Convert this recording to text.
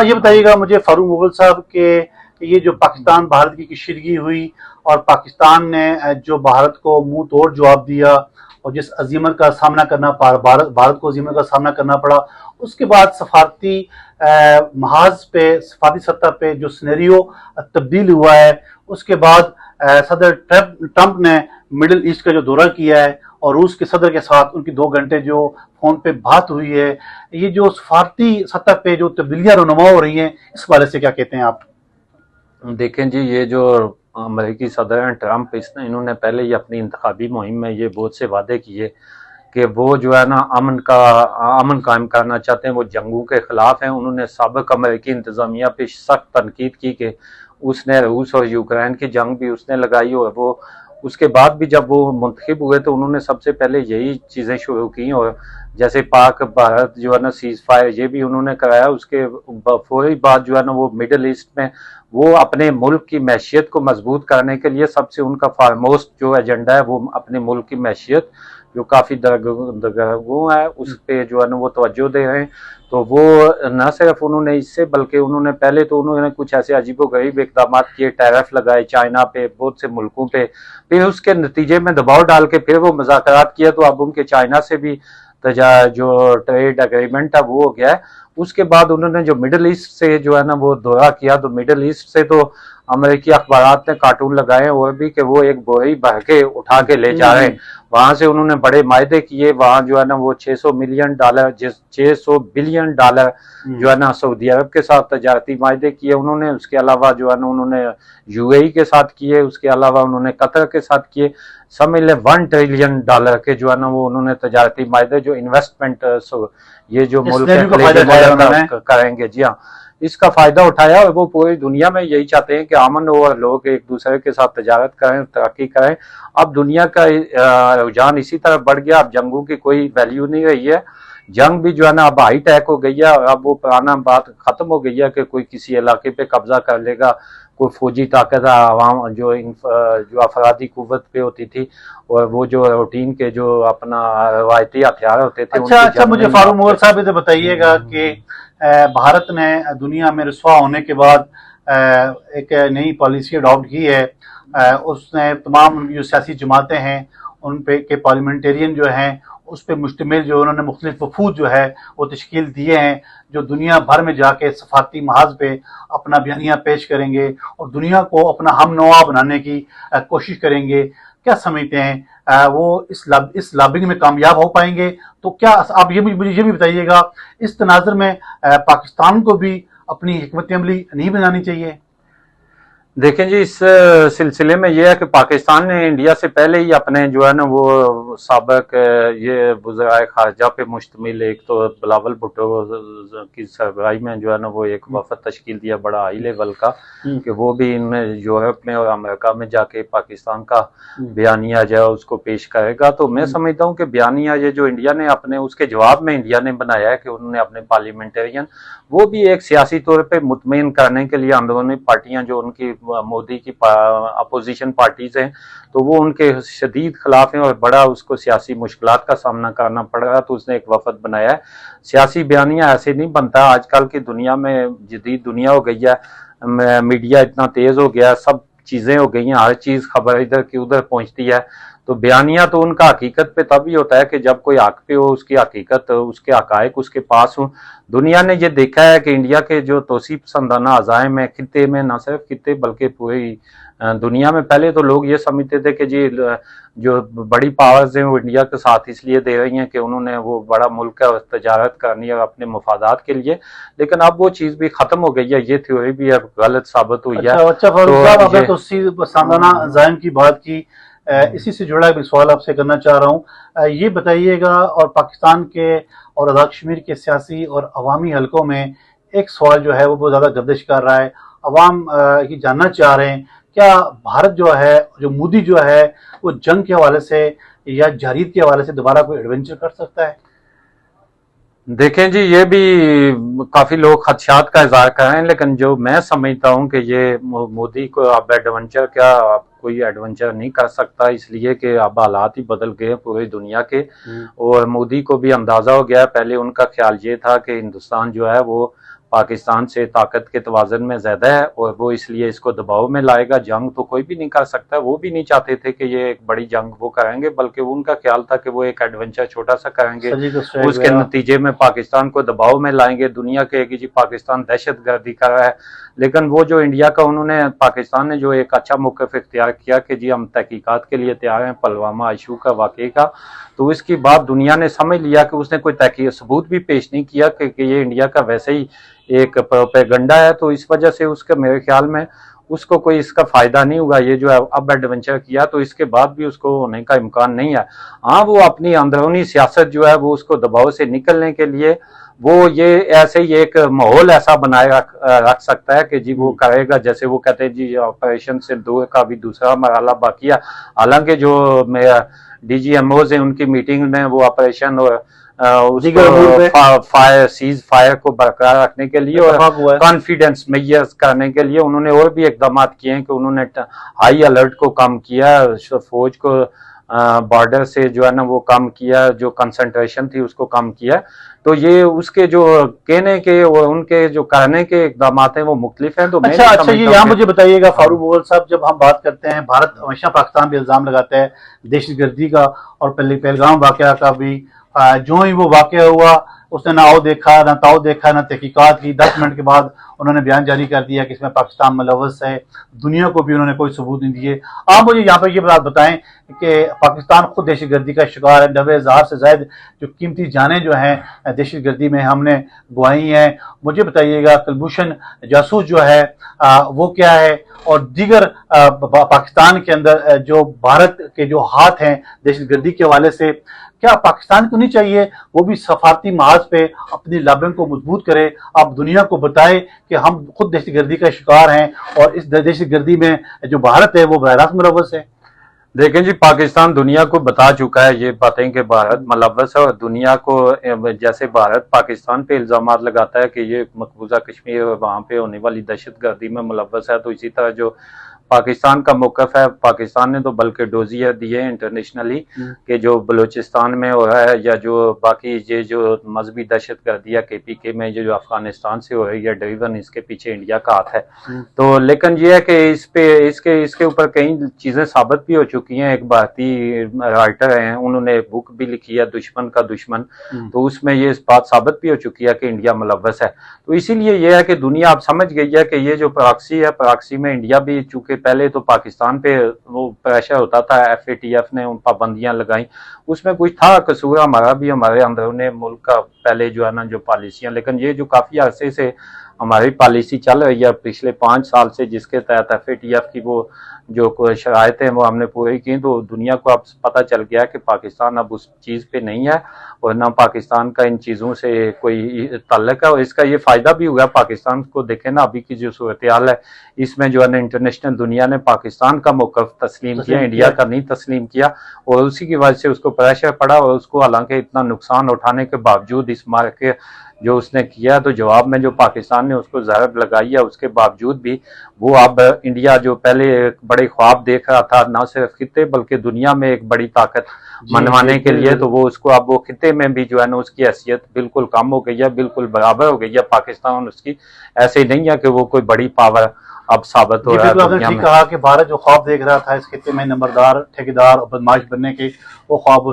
یہ بتائیے گا مجھے فاروق مغل صاحب کہ یہ جو پاکستان بھارت کی کشیدگی ہوئی اور پاکستان نے جو بھارت کو منہ توڑ جواب دیا اور جس عزیمت کا سامنا کرنا پڑا، بھارت کو عزیمت کا سامنا کرنا پڑا، اس کے بعد سفارتی محاذ پہ، سفارتی سطح پہ جو سینیریو تبدیل ہوا ہے، اس کے بعد صدر ٹرمپ نے مڈل ایسٹ کا جو دورہ کیا ہے اور روس کے صدر کے ساتھ ان کی 2 گھنٹے جو فون پہ بات ہوئی ہے، یہ جو سفارتی سطح پہ جو تبدیلیاں رونما ہو رہی ہیں، اس بارے سے کیا کہتے ہیں آپ؟ دیکھیں جی، یہ جو امریکی صدر ہیں ٹرمپ، انہوں نے پہلے ہی اپنی انتخابی مہم میں یہ بہت سے وعدے کیے کہ وہ جو ہے نا امن قائم کرنا چاہتے ہیں، وہ جنگوں کے خلاف ہیں۔ انہوں نے سابق امریکی انتظامیہ پہ سخت تنقید کی کہ اس نے روس اور یوکرین کی جنگ بھی اس نے لگائی، اور وہ اس کے بعد بھی جب وہ منتخب ہوئے تو انہوں نے سب سے پہلے یہی چیزیں شروع کی، اور جیسے پاک بھارت جو ہے نا سیز فائر، یہ بھی انہوں نے کرایا۔ اس کے فوری بعد جو ہے نا وہ مڈل ایسٹ میں وہ اپنے ملک کی معیشت کو مضبوط کرنے کے لیے سب سے ان کا فارموسٹ جو ایجنڈا ہے وہ اپنے ملک کی معیشت جو کافی درگوں ہے اس پہ جو ہے نا وہ توجہ دے رہے ہیں۔ تو وہ نہ صرف انہوں نے اس سے بلکہ انہوں نے پہلے تو انہوں نے کچھ ایسے عجیب و غریب اقدامات کیے، ٹیرف لگائے چائنا پہ، بہت سے ملکوں پہ، پھر اس کے نتیجے میں دباؤ ڈال کے پھر وہ مذاکرات کیے، تو اب ان کے چائنا سے بھی جو ٹریڈ اگریمنٹ ہے وہ ہو گیا ہے۔ اس کے بعد انہوں نے جو مڈل ایسٹ سے جو ہے نا وہ دورہ کیا، تو مڈل ایسٹ سے تو امریکی اخبارات نے کارٹون لگائے ہیں اور بھی کہ وہ ایک بوری بھر کے اٹھا کے لے جا رہے ہیں۔ وہاں سے انہوں نے بڑے معاہدے کیے، وہاں جو ہے نا وہ $600 بلین جو ہے نا سعودی عرب کے ساتھ تجارتی معاہدے کیے انہوں نے۔ اس کے علاوہ جو ہے نا انہوں نے یو اے ای کے ساتھ کیے، اس کے علاوہ انہوں نے قطر کے ساتھ کیے۔ سمجھ لیں $1 ٹریلین کے جو ہے نا وہ انہوں نے تجارتی معاہدے جو انویسٹمنٹ یہ جو ملک کریں گے، جی ہاں، اس کا فائدہ اٹھایا، اور وہ پوری دنیا میں یہی چاہتے ہیں کہ امن ہو اور لوگ ایک دوسرے کے ساتھ تجارت کریں، ترقی کریں۔ اب دنیا کا رجحان اسی طرح بڑھ گیا، اب جنگوں کی کوئی ویلیو نہیں رہی ہے۔ جنگ بھی جو ہے نا اب ہائی ٹیک ہو گئی ہے، اور اب وہ پرانا بات ختم ہو گئی ہے کہ کوئی کسی علاقے پہ قبضہ کر لے گا، کوئی فوجی طاقت عوام جو افرادی قوت پہ ہوتی تھی، اور وہ جو روٹین کے جو اپنا روایتی ہتھیار ہوتے تھے۔ اچھا مجھے فاروق مغل صاحب یہ بتائیے گا کہ بھارت نے دنیا میں رسوا ہونے کے بعد ایک نئی پالیسی اڈاپٹ کی ہے۔ اس نے تمام جو سیاسی جماعتیں ہیں ان پہ کے پارلیمنٹرین جو ہیں اس پہ مشتمل جو انہوں نے مختلف وفود جو ہے وہ تشکیل دیے ہیں، جو دنیا بھر میں جا کے سفارتی محاذ پہ اپنا بیانیہ پیش کریں گے اور دنیا کو اپنا ہم نوا بنانے کی کوشش کریں گے۔ کیا سمجھتے ہیں وہ اس لابنگ میں کامیاب ہو پائیں گے؟ تو کیا آپ مجھے یہ بھی بتائیے گا، اس تناظر میں پاکستان کو بھی اپنی حکمت عملی نہیں بنانی چاہیے؟ دیکھیں جی، اس سلسلے میں یہ ہے کہ پاکستان نے انڈیا سے پہلے ہی اپنے جو ہے نا وہ سابق یہ وزرائے خارجہ پہ مشتمل ایک تو بلاول بھٹو کی سربراہی میں جو ہے نا وہ ایک وفد تشکیل دیا بڑا ہائی لیول کا، کہ وہ بھی ان یورپ میں اور امریکہ میں جا کے پاکستان کا بیانیہ جو ہے اس کو پیش کرے گا۔ تو میں سمجھتا ہوں کہ بیانیہ یہ جو انڈیا نے اپنے اس کے جواب میں انڈیا نے بنایا ہے کہ انہوں نے اپنے پارلیمنٹرین وہ بھی ایک سیاسی طور پہ مطمئن کرنے کے لیے اندرونی پارٹیاں جو ان کی مودی کی اپوزیشن پارٹیز ہیں تو وہ ان کے شدید خلاف ہیں اور بڑا اس کو سیاسی مشکلات کا سامنا کرنا پڑ رہا ہے، تو اس نے ایک وفد بنایا ہے۔ سیاسی بیانیہ ایسے نہیں بنتا، آج کل کی دنیا میں جدید دنیا ہو گئی ہے، میڈیا اتنا تیز ہو گیا، سب چیزیں ہو گئی ہیں، ہر چیز خبر ادھر کی ادھر پہنچتی ہے، تو بیانیہ تو ان کا حقیقت پہ تب ہی ہوتا ہے کہ جب کوئی حق پہ ہو، اس کی حقیقت، اس کے حقائق اس کے پاس ہوں۔ دنیا نے یہ دیکھا ہے کہ انڈیا کے جو توسیع پسندانہ عزائم ہیں خطے میں، نہ صرف خطے بلکہ پوری دنیا میں، پہلے تو لوگ یہ سمجھتے تھے کہ جی جو بڑی پاورز ہیں وہ انڈیا کے ساتھ اس لیے دے رہی ہیں کہ انہوں نے وہ بڑا ملک ہے اور تجارت کرنی ہے اپنے مفادات کے لیے، لیکن اب وہ چیز بھی ختم ہو گئی ہے، یہ تھیوری بھی اب غلط ثابت ہوئی ہے۔ اچھا فاروق صاحب، اگر توسیع پسندانہ عزائم کی بات کی، اسی سے جڑا ایک سوال آپ سے کرنا چاہ رہا ہوں، یہ بتائیے گا، اور پاکستان کے اور آزاد کشمیر کے سیاسی اور عوامی حلقوں میں ایک سوال جو ہے وہ بہت زیادہ گردش کر رہا ہے، عوام یہ جاننا چاہ رہے ہیں، کیا بھارت جو ہے، جو مودی جو ہے، وہ جنگ کے حوالے سے یا جارحیت کے حوالے سے دوبارہ کوئی ایڈونچر کر سکتا ہے؟ دیکھیں جی، یہ بھی کافی لوگ خدشات کا اظہار کر رہے ہیں، لیکن جو میں سمجھتا ہوں کہ یہ مودی کو اب ایڈونچر کیا، کوئی ایڈونچر نہیں کر سکتا، اس لیے کہ اب حالات ہی بدل گئے پوری دنیا کے، اور مودی کو بھی اندازہ ہو گیا ہے۔ پہلے ان کا خیال یہ تھا کہ ہندوستان جو ہے وہ پاکستان سے طاقت کے توازن میں زیادہ ہے اور وہ اس لیے اس کو دباؤ میں لائے گا. جنگ تو کوئی بھی نہیں کر سکتا, وہ بھی نہیں چاہتے تھے کہ یہ ایک بڑی جنگ وہ کریں گے, بلکہ ان کا خیال تھا کہ وہ ایک ایڈونچر چھوٹا سا کریں گے, اس کے نتیجے میں پاکستان کو دباؤ میں لائیں گے. دنیا کہے گی جی پاکستان دہشت گردی کر رہا ہے, لیکن وہ جو انڈیا کا انہوں نے پاکستان نے جو ایک اچھا موقف اختیار کیا کہ جی ہم تحقیقات کے لیے تیار ہیں پلوامہ ایشو کا واقعے کا, تو اس کی بات دنیا نے سمجھ لیا کہ اس نے کوئی تحقیق ثبوت بھی پیش نہیں کیا کہ یہ انڈیا کا ویسے ہی ایک پروپیگنڈا ہے, تو اس وجہ سے اس کے میرے خیال میں اس کو کوئی اس کا فائدہ نہیں ہوگا. یہ جو ہے اب ایڈونچر کیا تو اس کے بعد بھی اس کو ہونے کا امکان نہیں ہے. ہاں وہ اپنی اندرونی سیاست جو ہے وہ اس کو دباؤ سے نکلنے کے لیے وہ یہ ایسے ہی ایک ماحول ایسا بنائے رکھ سکتا ہے کہ جی وہ کرے گا, جیسے وہ کہتے ہیں جی آپریشن سندور کا بھی دوسرا مرحلہ باقی ہے. حالانکہ جو ڈی جی ایم اوز ہیں ان کی میٹنگ میں وہ آپریشن اور سیز فائر کو برقرار رکھنے کے لیے اور کانفیڈنس میئرز کرنے کے لیے انہوں نے اور بھی اقدامات کیے ہیں کہ انہوں نے ہائی الرٹ کو کم کیا, فوج کو بارڈر سے جو ہے نا وہ کم کیا, جو کنسنٹریشن تھی اس کو کم کیا. تو یہ اس کے جو کہنے کے اور ان کے جو کرنے کے اقدامات ہیں وہ مختلف ہیں. تو اچھا یہ یہاں مجھے بتائیے گا فاروق مغل صاحب, جب ہم بات کرتے ہیں بھارت ہمیشہ پاکستان پہ الزام لگاتا ہے دہشت گردی کا اور پہلگام واقعہ کا بھی, جو ہی وہ واقعہ ہوا اس نے نہ آؤ دیکھا نہ تاؤ دیکھا نہ تحقیقات کی, 10 منٹ کے بعد انہوں نے بیان جاری کر دیا کہ اس میں پاکستان ملوث ہے. دنیا کو بھی انہوں نے کوئی ثبوت نہیں دیے. آپ مجھے یہاں پہ یہ بات بتائیں کہ پاکستان خود دہشت گردی کا شکار ہے, 90,000 سے زائد جو قیمتی جانیں جو ہیں دہشت گردی میں ہم نے گوائی ہیں. مجھے بتائیے گا کلبھوشن جاسوس جو ہے وہ کیا ہے, اور دیگر پاکستان کے اندر جو بھارت کے جو ہاتھ ہیں دہشت گردی کے حوالے سے, کیا پاکستان کو نہیں چاہیے وہ بھی سفارتی محاذ پہ اپنی لابنگ کو مضبوط کرے, آپ دنیا کو بتائے کہ ہم خود دہشت گردی کا شکار ہیں اور اس دہشت گردی میں جو بھارت ہے وہ براہ راست ملوث ہے؟ دیکھیں جی پاکستان دنیا کو بتا چکا ہے یہ باتیں کہ بھارت ملوث ہے, اور دنیا کو جیسے بھارت پاکستان پہ الزامات لگاتا ہے کہ یہ مقبوضہ کشمیر اور وہاں پہ ہونے والی دہشت گردی میں ملوث ہے, تو اسی طرح جو پاکستان کا موقف ہے, پاکستان نے تو بلکہ ڈوزیاں دیے انٹرنیشنلی کہ جو بلوچستان میں ہو رہا ہے یا جو باقی یہ جو مذہبی دہشت گردی ہے KPK میں جو افغانستان سے ہو رہی ہے ڈریون, اس کے پیچھے انڈیا کا ہاتھ ہے. تو لیکن یہ ہے کہ اس کے اوپر کئی چیزیں ثابت بھی ہو چکی ہیں. ایک بھارتی رائٹر ہیں, انہوں نے ایک بک بھی لکھی ہے دشمن کا دشمن, تو اس میں یہ بات ثابت بھی ہو چکی ہے کہ انڈیا ملوث ہے. تو اسی لیے یہ ہے کہ دنیا اب سمجھ گئی ہے کہ یہ جو پراکسی ہے, پراکسی میں انڈیا بھی, چونکہ پہلے تو پاکستان پہ وہ پریشر ہوتا تھا, FATF نے پابندیاں لگائیں, اس میں کچھ تھا قصور ہمارا بھی, ہمارے اندرون ملک کا پہلے جو ہے نا جو پالیسیاں, لیکن یہ جو کافی عرصے سے ہماری پالیسی چل رہی ہے پچھلے 5 سال سے, جس کے تحت FATF کی وہ جو شرائط ہیں وہ ہم نے پوری کی, تو دنیا کو اب پتہ چل گیا کہ پاکستان اب اس چیز پہ نہیں ہے اور نہ پاکستان کا ان چیزوں سے کوئی تعلق ہے. اور اس کا یہ فائدہ بھی ہوا پاکستان کو, دیکھیں نا ابھی کی جو صورتحال ہے اس میں جو ہے نا انٹرنیشنل دنیا نے پاکستان کا موقف تسلیم کیا, انڈیا کا نہیں تسلیم کیا, اور اسی کی وجہ سے اس کو پریشر پڑا, اور اس کو حالانکہ اتنا نقصان اٹھانے کے باوجود اس مار کے جو اس نے کیا, تو جواب میں جو پاکستان نے اس کو ضرب لگائی ہے, اس کے باوجود بھی وہ اب انڈیا جو پہلے ایک بڑے خواب دیکھ رہا تھا نہ صرف خطے بلکہ دنیا میں ایک بڑی طاقت منوانے کے لیے, تو وہ اس کو اب وہ خطے میں بھی جو ہے نا اس کی حیثیت بالکل کم ہو گئی ہے, بالکل برابر ہو گئی ہے. پاکستان اس کی ایسے ہی نہیں ہے کہ وہ کوئی بڑی پاور اب ثابت ہو رہا ہے. آپ نے ٹھیک کہا کہ بھارت جو خواب دیکھ رہا تھا اس خطے میں نمبردار ٹھیکیدار اور بدماش بننے کے, وہ خواب